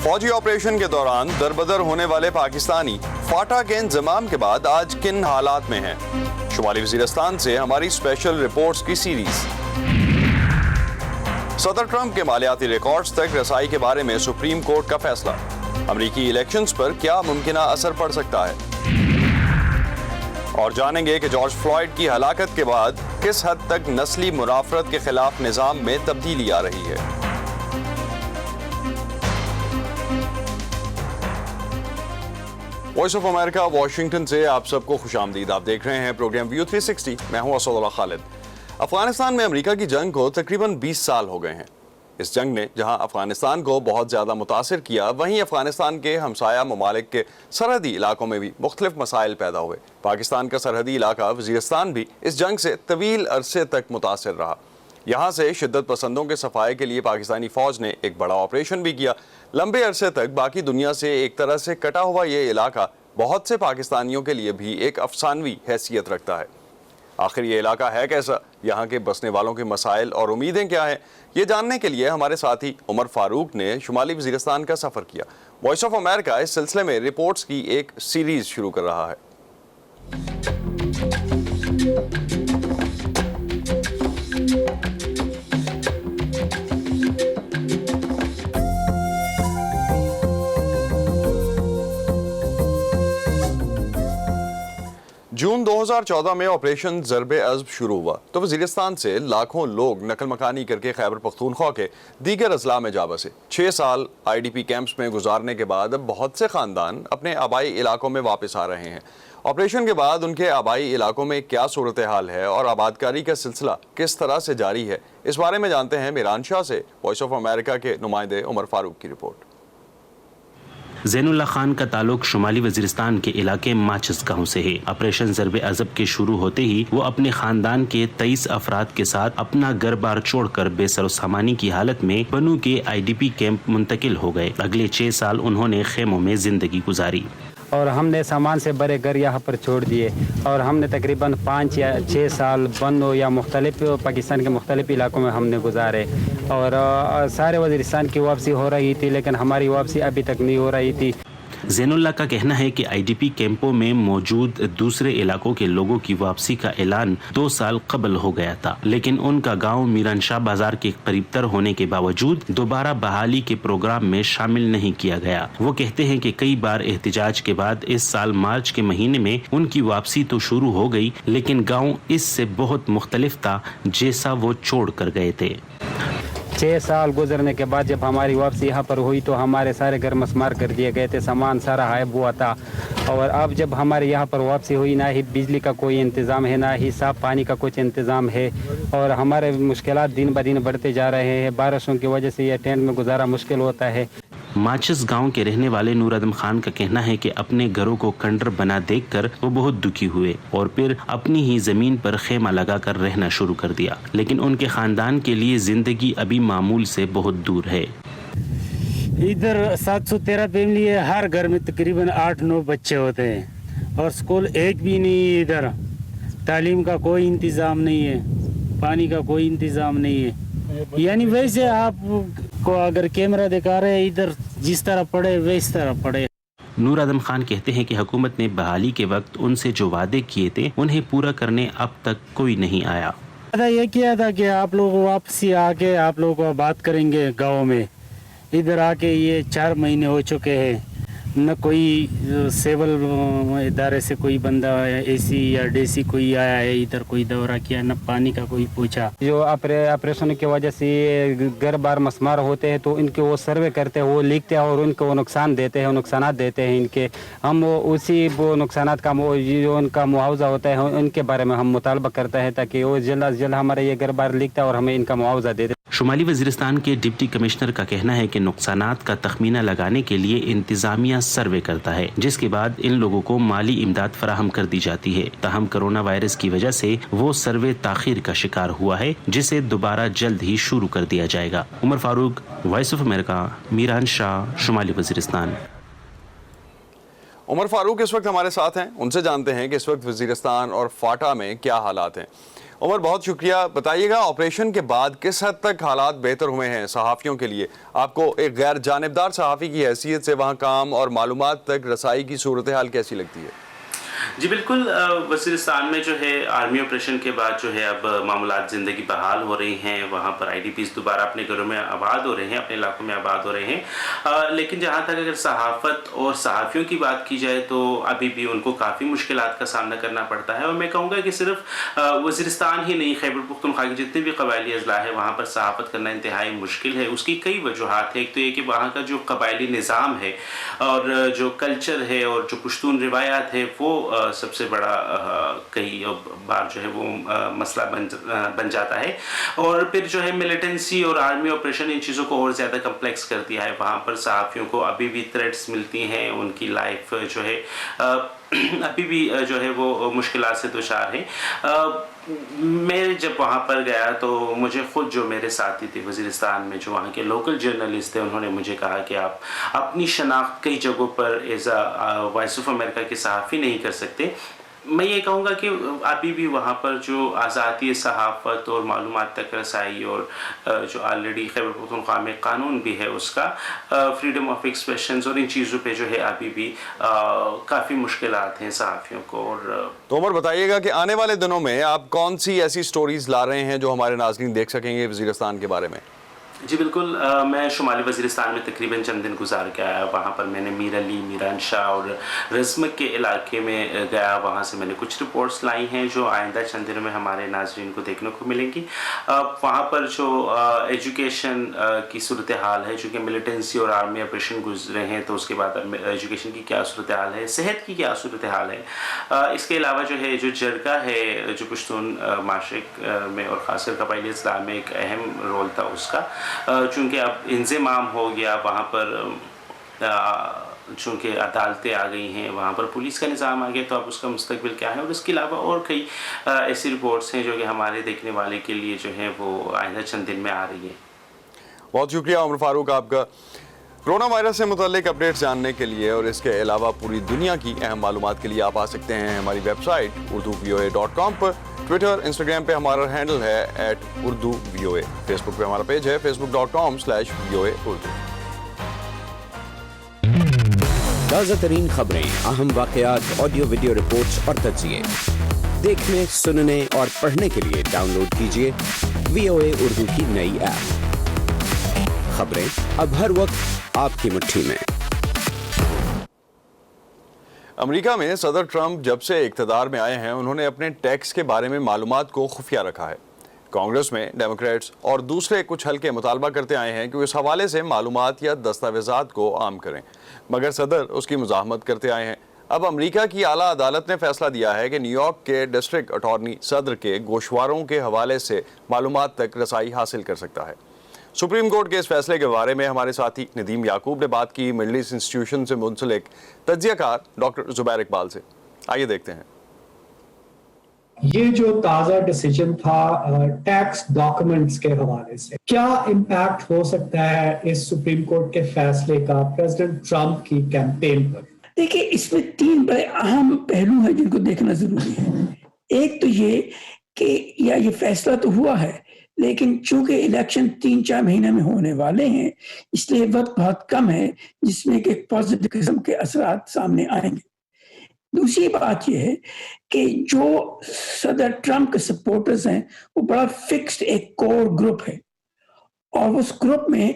فوجی آپریشن کے دوران دربدر ہونے والے پاکستانی فاٹا کے انضمام کے بعد آج کن حالات میں ہیں؟ شمالی وزیرستان سے ہماری اسپیشل رپورٹس کی سیریز۔ صدر ٹرمپ کے مالیاتی ریکارڈز تک رسائی کے بارے میں سپریم کورٹ کا فیصلہ۔ امریکی الیکشنز پر کیا ممکنہ اثر پڑ سکتا ہے؟ اور جانیں گے کہ جارج فلوئڈ کی ہلاکت کے بعد کس حد تک نسلی منافرت کے خلاف نظام میں تبدیلی آ رہی ہے۔ وائس آف امریکہ واشنگٹن سے آپ سب کو خوش آمدید۔ آپ دیکھ رہے ہیں پروگرام ویو 360۔ میں ہوں اسد اللہ خالد۔ افغانستان میں امریکہ کی جنگ کو تقریباً 20 سال ہو گئے ہیں۔ اس جنگ نے جہاں افغانستان کو بہت زیادہ متاثر کیا، وہیں افغانستان کے ہمسایہ ممالک کے سرحدی علاقوں میں بھی مختلف مسائل پیدا ہوئے۔ پاکستان کا سرحدی علاقہ وزیرستان بھی اس جنگ سے طویل عرصے تک متاثر رہا۔ یہاں سے شدت پسندوں کے صفائی کے لیے پاکستانی فوج نے ایک بڑا آپریشن بھی کیا۔ لمبے عرصے تک باقی دنیا سے ایک طرح سے کٹا ہوا یہ علاقہ بہت سے پاکستانیوں کے لیے بھی ایک افسانوی حیثیت رکھتا ہے۔ آخر یہ علاقہ ہے کیسا؟ یہاں کے بسنے والوں کے مسائل اور امیدیں کیا ہیں؟ یہ جاننے کے لیے ہمارے ساتھی عمر فاروق نے شمالی وزیرستان کا سفر کیا۔ وائس آف امریکہ اس سلسلے میں رپورٹس کی ایک سیریز شروع کر رہا ہے۔ جون 2014 میں آپریشن ضرب عضب شروع ہوا تو وزیرستان سے لاکھوں لوگ نقل مکانی کر کے خیبر پختونخوا کے دیگر اضلاع میں جا بسے۔ 6 سال آئی ڈی پی کیمپس میں گزارنے کے بعد اب بہت سے خاندان اپنے آبائی علاقوں میں واپس آ رہے ہیں۔ آپریشن کے بعد ان کے آبائی علاقوں میں کیا صورتحال ہے اور آبادکاری کا سلسلہ کس طرح سے جاری ہے، اس بارے میں جانتے ہیں میران شاہ سے وائس آف امریکہ کے نمائندے عمر فاروق کی رپورٹ۔ زین اللہ خان کا تعلق شمالی وزیرستان کے علاقے ماچس گاؤں سے ہے۔ آپریشن ضرب عضب کے شروع ہوتے ہی وہ اپنے خاندان کے 23 افراد کے ساتھ اپنا گھر بار چھوڑ کر بے سر و سامانی کی حالت میں بنو کے آئی ڈی پی کیمپ منتقل ہو گئے۔ اگلے 6 سال انہوں نے خیموں میں زندگی گزاری اور ہم نے سامان سے بڑے گھر یہاں پر چھوڑ دیے اور ہم نے تقریباً 5 یا 6 سال بنو یا مختلف پاکستان کے مختلف علاقوں میں ہم نے گزارے اور سارے وزیرستان کی واپسی ہو رہی تھی، لیکن ہماری واپسی ابھی تک نہیں ہو رہی تھی۔ زین اللہ کا کہنا ہے کہ آئی ڈی پی کیمپوں میں موجود دوسرے علاقوں کے لوگوں کی واپسی کا اعلان 2 سال قبل ہو گیا تھا، لیکن ان کا گاؤں میران شاہ بازار کے قریب تر ہونے کے باوجود دوبارہ بحالی کے پروگرام میں شامل نہیں کیا گیا۔ وہ کہتے ہیں کہ کئی بار احتجاج کے بعد اس سال مارچ کے مہینے میں ان کی واپسی تو شروع ہو گئی، لیکن گاؤں اس سے بہت مختلف تھا جیسا وہ چھوڑ کر گئے تھے۔ 6 سال گزرنے کے بعد جب ہماری واپسی یہاں پر ہوئی تو ہمارے سارے گھر مسمار کر دیے گئے تھے، سامان سارا غائب ہوا تھا، اور اب جب ہمارے یہاں پر واپسی ہوئی نہ ہی بجلی کا کوئی انتظام ہے، نہ ہی صاف پانی کا کچھ انتظام ہے، اور ہمارے مشکلات دن بدن بڑھتے جا رہے ہیں۔ بارشوں کی وجہ سے یہ ٹینٹ میں گزارا مشکل ہوتا ہے۔ ماچس گاؤں کے رہنے والے نور ادم خان کا کہنا ہے کہ اپنے گھروں کو کنڈر بنا دیکھ کر وہ بہت دکھی ہوئے اور پھر اپنی ہی زمین پر خیمہ لگا کر رہنا شروع کر دیا، لیکن ان کے خاندان کے لیے زندگی ابھی معمول سے بہت دور ہے۔ ادھر 713 فیملی ہے، ہر گھر میں تقریباً 8-9 بچے ہوتے ہیں اور اسکول ایک بھی نہیں ہے۔ ادھر تعلیم کا کوئی انتظام نہیں ہے، پانی کا کوئی انتظام نہیں ہے۔ یعنی ویسے آپ کو اگر کیمرہ دکھا رہے ہیں ادھر جس طرح پڑے ویس طرح پڑے۔ نور ادم خان کہتے ہیں کہ حکومت نے بحالی کے وقت ان سے جو وعدے کیے تھے انہیں پورا کرنے اب تک کوئی نہیں آیا۔ یہ کیا تھا کہ آپ لوگ واپسی آ کے آپ لوگ بات کریں گے گاؤں میں، ادھر آ کے یہ 4 مہینے ہو چکے ہیں، نہ کوئی سیول ادارے سے کوئی بندہ اے سی یا ڈی سی کوئی آیا ہے ادھر کوئی دورہ کیا، نہ پانی کا کوئی پوچھا۔ جو آپریشن کی وجہ سے گھر بار مسمار ہوتے ہیں تو ان کے وہ سروے کرتے ہیں، وہ لکھتے ہیں اور ان کو نقصان دیتے ہیں، نقصانات دیتے ہیں ان کے۔ ہم اسی وہ نقصانات کا جو ان کا معاوضہ ہوتا ہے ان کے بارے میں ہم مطالبہ کرتے ہیں تاکہ وہ جلد از جلد ہمارے یہ گھر بار لکھتا ہے اور ہمیں ان کا معاوضہ دے دے۔ شمالی وزیرستان کے ڈپٹی کمشنر کا کہنا ہے کہ نقصانات کا تخمینہ لگانے کے لیے انتظامیہ سروے کرتا ہے، جس کے بعد ان لوگوں کو مالی امداد فراہم کر دی جاتی ہے۔ تاہم کرونا وائرس کی وجہ سے وہ سروے تاخیر کا شکار ہوا ہے، جسے دوبارہ جلد ہی شروع کر دیا جائے گا۔ عمر فاروق، وائس آف امریکہ، میران شاہ، شمالی وزیرستان۔ عمر فاروق اس وقت ہمارے ساتھ ہیں، ان سے جانتے ہیں کہ اس وقت وزیرستان اور فاٹا میں کیا حالات ہیں۔ عمر بہت شکریہ. بتائیے گا آپریشن کے بعد کس حد تک حالات بہتر ہوئے ہیں صحافیوں کے لیے؟ آپ کو ایک غیر جانبدار صحافی کی حیثیت سے وہاں کام اور معلومات تک رسائی کی صورتحال کیسی لگتی ہے؟ جی بالکل، وزیرستان میں جو ہے آرمی آپریشن کے بعد جو ہے اب معاملات زندگی بحال ہو رہی ہیں. وہاں پر آئی ڈی پیز دوبارہ اپنے گھروں میں آباد ہو رہے ہیں، اپنے علاقوں میں آباد ہو رہے ہیں. لیکن جہاں تک اگر صحافت اور صحافیوں کی بات کی جائے تو ابھی بھی ان کو کافی مشکلات کا سامنا کرنا پڑتا ہے. اور میں کہوں گا کہ صرف وزیرستان ہی نہیں، خیبر پختونخوا کے جتنے بھی قبائلی اضلاع ہیں وہاں پر صحافت کرنا انتہائی مشکل ہے. اس کی کئی وجوہات ہیں. ایک تو یہ کہ وہاں کا جو قبائلی نظام ہے اور جو کلچر ہے اور جو پشتون روایات ہے وہ سب سے بڑا کئی بار جو ہے وہ مسئلہ بن جاتا ہے. اور پھر جو ہے ملیٹنسی اور آرمی آپریشن ان چیزوں کو اور زیادہ کمپلیکس کر دیا ہے. وہاں پر صحافیوں کو ابھی بھی تھریٹس ملتی ہیں، ان کی لائف جو ہے ابھی بھی جو ہے وہ مشکلات سے دچار ہے. میں جب وہاں پر گیا تو مجھے خود جو میرے ساتھی تھے وزیرستان میں، جو وہاں کے لوکل جرنلسٹ تھے، انہوں نے مجھے کہا کہ آپ اپنی شناخت کئی جگہوں پر ایز وائس آف امریکہ کے صحافی نہیں کر سکتے. میں یہ کہوں گا کہ ابھی بھی وہاں پر جو آزادی صحافت اور معلومات تک رسائی اور جو آلریڈی خیبر پختونخوا میں قانون بھی ہے اس کا فریڈم آف ایکسپریشنز اور ان چیزوں پہ جو ہے ابھی بھی کافی مشکلات ہیں صحافیوں کو. اور تو عمر بتائیے گا کہ آنے والے دنوں میں آپ کون سی ایسی سٹوریز لا رہے ہیں جو ہمارے ناظرین دیکھ سکیں گے وزیرستان کے بارے میں؟ جی بالکل، میں شمالی وزیرستان میں تقریباً چند دن گزار کے آیا. وہاں پر میں نے میر علی، میران شاہ اور رزمک کے علاقے میں گیا. وہاں سے میں نے کچھ رپورٹس لائی ہیں جو آئندہ چند دنوں میں ہمارے ناظرین کو دیکھنے کو ملیں گی. وہاں پر جو ایجوکیشن کی صورتحال ہے، چونکہ ملیٹنسی اور آرمی آپریشن گزرے ہیں تو اس کے بعد ایجوکیشن کی کیا صورتحال ہے، صحت کی کیا صورتحال ہے. اس کے علاوہ جو ہے جو جرگہ ہے جو پشتون معاشرے میں اور خاص کر قبائلی اضلاع میں ایک اہم رول تھا اس کا، چونکہ اب انضمام ہو گیا وہاں پر، چونکہ عدالتیں آ گئی ہیں، وہاں پر پولیس کا نظام آ گیا، تو اب اس کا مستقبل کیا ہے. اور اس کے علاوہ اور کئی ایسی رپورٹس ہیں جو کہ ہمارے دیکھنے والے کے لیے جو ہیں وہ آئندہ چند دن میں آ رہی ہیں. بہت شکریہ عمر فاروق آپ کا. کرونا وائرس سے متعلق اپڈیٹس جاننے کے لیے اور اس کے علاوہ پوری دنیا کی اہم معلومات کے لیے آپ آ سکتے ہیں ہماری ویب سائٹ urduvoa.com پر. ٹویٹر، انسٹاگرام پہ ہمارا ہینڈل ہے @urduvoa. فیس بک پہ ہمارا پیج ہے facebook.com/VOA Urdu. تازہ ترین خبریں، اہم واقعات، آڈیو ویڈیو رپورٹس اور تجزیے دیکھنے، سننے اور پڑھنے کے لیے ڈاؤن لوڈ کیجیے VOA اردو کی نئی ایپ. خبریں اب ہر وقت آپ کی مٹھی میں. امریکہ میں صدر ٹرمپ جب سے اقتدار میں آئے ہیں انہوں نے اپنے ٹیکس کے بارے میں معلومات کو خفیہ رکھا ہے. کانگریس میں ڈیموکریٹس اور دوسرے کچھ حلقے مطالبہ کرتے آئے ہیں کہ وہ اس حوالے سے معلومات یا دستاویزات کو عام کریں، مگر صدر اس کی مزاحمت کرتے آئے ہیں. اب امریکہ کی اعلیٰ عدالت نے فیصلہ دیا ہے کہ نیو یارک کے ڈسٹرکٹ اٹارنی صدر کے گوشواروں کے حوالے سے معلومات تک رسائی حاصل کر سکتا ہے. سپریم کورٹ کے اس فیصلے کے بارے میں ہمارے ساتھی ندیم یعقوب نے بات کی مڈل ایسٹ انسٹیٹیوشن سے منسلک تجزیہ کار ڈاکٹر زبیر اقبال سے. آئیے دیکھتے ہیں. یہ جو تازہ ڈیسیجن تھا ٹیکس ڈاکومنٹس کے حوالے سے، کیا امپیکٹ ہو سکتا ہے اس سپریم کورٹ کے فیصلے کا پریزیڈنٹ ٹرمپ کی کیمپین پر؟ دیکھیے، اس میں 3 بڑے اہم پہلو ہیں جن کو دیکھنا ضروری ہے. ایک تو یہ کہ یہ فیصلہ تو ہوا ہے، لیکن چونکہ الیکشن 3-4 مہینے میں ہونے والے ہیں، اس لیے وقت بہت کم ہے جس میں کہ پازیٹیو قسم کے اثرات سامنے آئیں گے. دوسری بات یہ ہے کہ جو صدر ٹرمپ کے سپورٹرز ہیں وہ بڑا فکسڈ ایک کور گروپ ہے، اور اس گروپ میں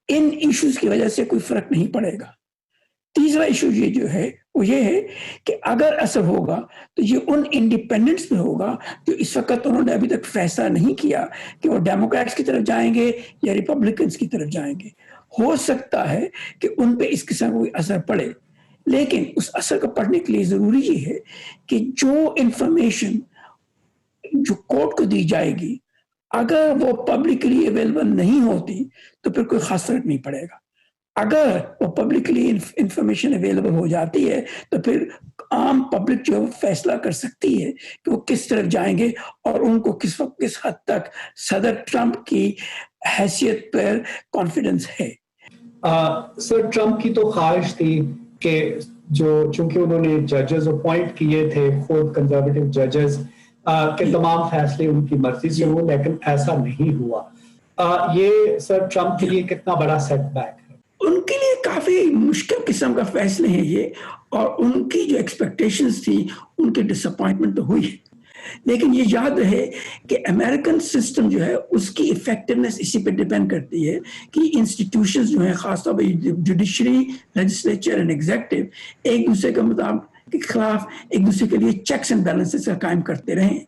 ان ایشوز کی وجہ سے کوئی فرق نہیں پڑے گا. تیسرا ایشو یہ جو ہے وہ یہ ہے کہ اگر اثر ہوگا تو یہ ان انڈیپینڈنٹس پہ ہوگا جو اس وقت انہوں نے ابھی تک فیصلہ نہیں کیا کہ وہ ڈیموکریٹس کی طرف جائیں گے یا ریپبلکنس کی طرف جائیں گے. ہو سکتا ہے کہ ان پہ اس قسم کا کوئی اثر پڑے، لیکن اس اثر کو پڑھنے کے لیے ضروری یہ ہے کہ جو انفارمیشن جو کورٹ کو دی جائے گی اگر وہ پبلکلی اویلیبل نہیں ہوتی تو پھر کوئی خاص فرق نہیں پڑے گا. اگر وہ پبلکلی انفارمیشن اویلیبل ہو جاتی ہے تو پھر عام پبلک جو فیصلہ کر سکتی ہے کہ وہ کس طرف جائیں گے اور ان کو کس وقت کس حد تک صدر ٹرمپ کی حیثیت پر کانفیڈنس ہے. سر ٹرمپ کی تو خواہش تھی کہ جو چونکہ انہوں نے ججز اپوائنٹ کیے تھے خود کنزرویٹو ججز، کہ تمام فیصلے ان کی مرضی سے ہوں, لیکن ایسا نہیں ہوا. یہ سر ٹرمپ کے لیے کتنا بڑا سیٹ بیک ہے؟ ان کے لیے کافی مشکل قسم کا فیصلے ہیں یہ, اور ان کی جو ایکسپیکٹیشنز تھی ان کی ڈس اپوائنٹمنٹ تو ہوئی ہے. لیکن یہ یاد رہے کہ امریکن سسٹم جو ہے اس کی افیکٹونیس اسی پہ ڈیپینڈ کرتی ہے کہ انسٹیٹیوشنز جو ہیں, خاص طور پہ جوڈیشری, لیجسلیچر اینڈ ایگزیکٹو, ایک دوسرے کے مطابق کے خلاف ایک دوسرے کے لیے چیکس اینڈ بیلنسز کا قائم کرتے رہیں.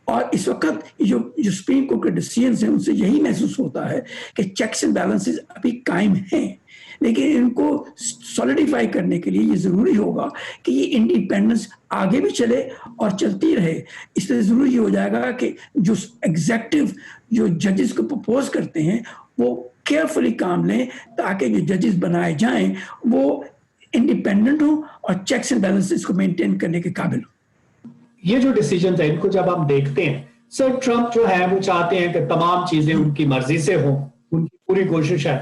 اور اس وقت جو سپریم کورٹ کے ڈیسیژنز ہیں ان سے یہی محسوس ہوتا ہے کہ چیکس اینڈ بیلنسز ابھی قائم ہیں, لیکن ان کو سولیڈیفائی کرنے کے لیے یہ ضروری ہوگا کہ یہ انڈیپینڈنس آگے بھی چلے اور چلتی رہے. اس لیے ضروری ہو جائے گا کہ جو ایگزیکٹو جو ججز کو پرپوز کرتے ہیں وہ کیئرفلی کام لیں تاکہ جو ججز بنائے جائیں وہ انڈیپینڈنٹ ہوں اور چیکس اینڈ بیلنسز کو مینٹین کرنے کے قابل ہوں. یہ جو ڈیسیجنز ہیں ان کو جب ہم دیکھتے ہیں, سر ٹرمپ جو ہے وہ چاہتے ہیں کہ تمام چیزیں ان کی مرضی سے ہوں. ان کی پوری کوشش ہے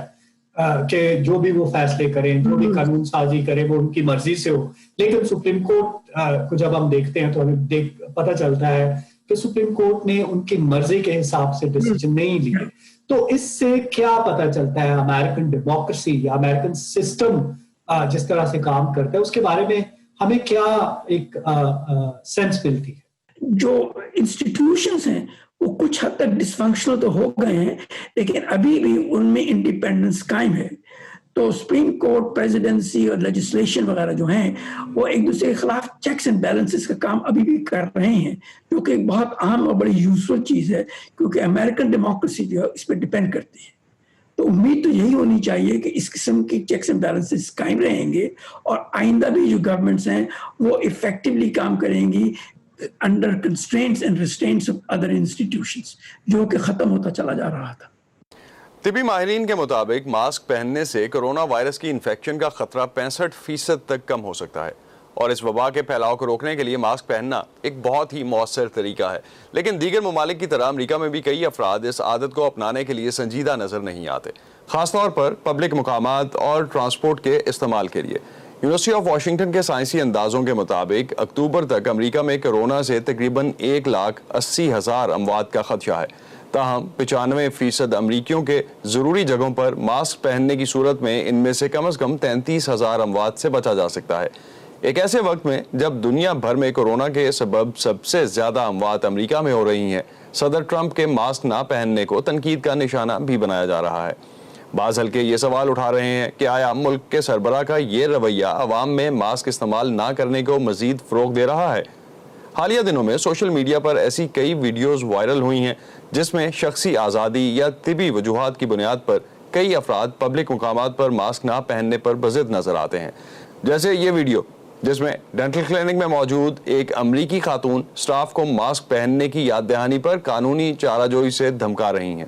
کہ جو بھی وہ فیصلے کریں, جو بھی قانون سازی کریں وہ ان کی مرضی سے ہو. لیکن سپریم کورٹ کو جب ہم دیکھتے ہیں تو ہمیں پتہ چلتا ہے کہ سپریم کورٹ نے ان کی مرضی کے حساب سے ڈیسیجن نہیں لیے. تو اس سے کیا پتہ چلتا ہے امریکن ڈیموکریسی یا امریکن سسٹم جس طرح سے کام کرتا ہے, اس کے بارے میں ہمیں کیا ایک سینس ملتی ہے؟ جو انسٹیٹیوشنز ہیں وہ کچھ حد تک ڈس فنکشنل تو ہو گئے ہیں, لیکن ابھی بھی ان میں انڈیپینڈنس قائم ہے. تو سپریم کورٹ, پریزیڈنسی اور لیجسلیشن وغیرہ جو ہیں وہ ایک دوسرے کے خلاف چیکس اینڈ بیلنسز کا کام ابھی بھی کر رہے ہیں, جو کہ ایک بہت اہم اور بڑی یوزفل چیز ہے, کیونکہ امریکن ڈیموکریسی جو ہے اس پہ ڈیپینڈ کرتی ہے. تو امید تو یہی ہونی چاہیے کہ اس قسم کی چیکس اینڈ بیلنسز قائم رہیں گے اور آئندہ بھی جو گورنمنٹس ہیں وہ افیکٹولی کام کریں گی under constraints and restraints of other institutions, جو کہ ختم ہوتا چلا جا رہا تھا. طبی ماہرین کے مطابق ماسک پہننے سے کرونا وائرس کی انفیکشن کا خطرہ 65% تک کم ہو سکتا ہے, اور اس وبا کے پھیلاؤ کو روکنے کے لیے ماسک پہننا ایک بہت ہی مؤثر طریقہ ہے. لیکن دیگر ممالک کی طرح امریکہ میں بھی کئی افراد اس عادت کو اپنانے کے لیے سنجیدہ نظر نہیں آتے, خاص طور پر پبلک مقامات اور ٹرانسپورٹ کے استعمال کے لیے. یونیورسٹی آف واشنگٹن کے سائنسی اندازوں کے مطابق اکتوبر تک امریکہ میں کرونا سے تقریباً 1,80,000 اموات کا خدشہ ہے. تاہم 95% امریکیوں کے ضروری جگہوں پر ماسک پہننے کی صورت میں ان میں سے کم از کم 33,000 اموات سے بچا جا سکتا ہے. ایک ایسے وقت میں جب دنیا بھر میں کورونا کے سبب سب سے زیادہ اموات امریکہ میں ہو رہی ہیں, صدر ٹرمپ کے ماسک نہ پہننے کو تنقید کا نشانہ بھی بنایا جا رہا ہے. بعض حلقے یہ سوال اٹھا رہے ہیں کہ آیا ملک کے سربراہ کا یہ رویہ عوام میں ماسک استعمال نہ کرنے کو مزید فروغ دے رہا ہے؟ حالیہ دنوں میں سوشل میڈیا پر ایسی کئی ویڈیوز وائرل ہوئی ہیں جس میں شخصی آزادی یا طبی وجوہات کی بنیاد پر کئی افراد پبلک مقامات پر ماسک نہ پہننے پر بضد نظر آتے ہیں. جیسے یہ ویڈیو جس میں ڈینٹل کلینک میں موجود ایک امریکی خاتون سٹاف کو ماسک پہننے کی یاد دہانی پر قانونی چارہ جوئی سے دھمکا رہی ہیں.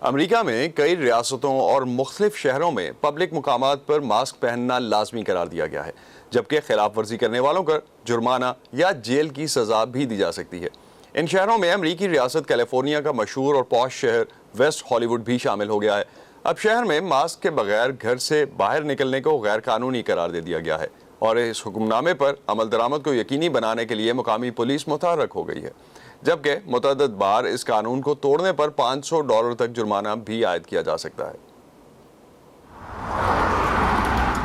امریکہ میں کئی ریاستوں اور مختلف شہروں میں پبلک مقامات پر ماسک پہننا لازمی قرار دیا گیا ہے, جبکہ خلاف ورزی کرنے والوں پر جرمانہ یا جیل کی سزا بھی دی جا سکتی ہے. ان شہروں میں امریکی ریاست کیلیفورنیا کا مشہور اور پوش شہر ویسٹ ہالی ووڈ بھی شامل ہو گیا ہے. اب شہر میں ماسک کے بغیر گھر سے باہر نکلنے کو غیر قانونی قرار دے دیا گیا ہے, اور اس حکم نامے پر عمل درآمد کو یقینی بنانے کے لیے مقامی پولیس متحرک ہو گئی ہے, جبکہ متعدد بار اس قانون کو توڑنے پر $500 تک جرمانہ بھی عائد کیا جا سکتا ہے.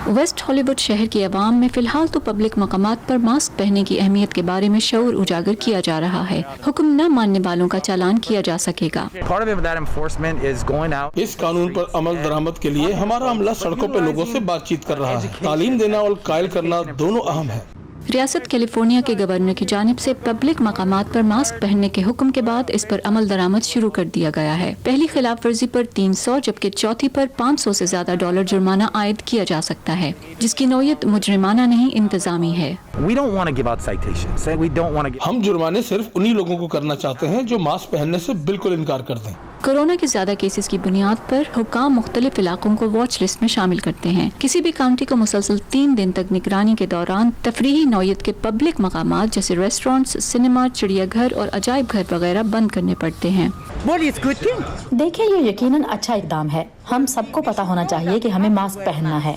ویسٹ ہالی ووڈ شہر کی عوام میں فی الحال تو پبلک مقامات پر ماسک پہننے کی اہمیت کے بارے میں شعور اجاگر کیا جا رہا ہے. حکم نہ ماننے والوں کا چالان کیا جا سکے گا. اس قانون پر عمل درآمد کے لیے ہمارا عملہ سڑکوں پہ لوگوں سے بات چیت کر رہا ہے. تعلیم دینا اور قائل کرنا دونوں اہم ہے. ریاست کیلیفورنیا کے گورنر کی جانب سے پبلک مقامات پر ماسک پہننے کے حکم کے بعد اس پر عمل درآمد شروع کر دیا گیا ہے. پہلی خلاف ورزی پر 300 جبکہ چوتھی پر $500 سے زیادہ جرمانہ عائد کیا جا سکتا ہے, جس کی نوعیت مجرمانہ نہیں انتظامی ہے. ہم جرمانے صرف انہی لوگوں کو کرنا چاہتے ہیں جو ماسک پہننے سے بالکل انکار کر دیں. کورونا کے زیادہ کیسز کی بنیاد پر حکام مختلف علاقوں کو واچ لسٹ میں شامل کرتے ہیں. کسی بھی کاؤنٹی کو مسلسل 3 دن تک نگرانی کے دوران تفریحی نوعیت کے پبلک مقامات جیسے ریسٹورنٹس, سنیما, چڑیا گھر اور عجائب گھر وغیرہ بند کرنے پڑتے ہیں. دیکھیں, یہ یقیناً اچھا اقدام ہے. ہم سب کو پتا ہونا چاہیے کہ ہمیں ماسک پہننا ہے.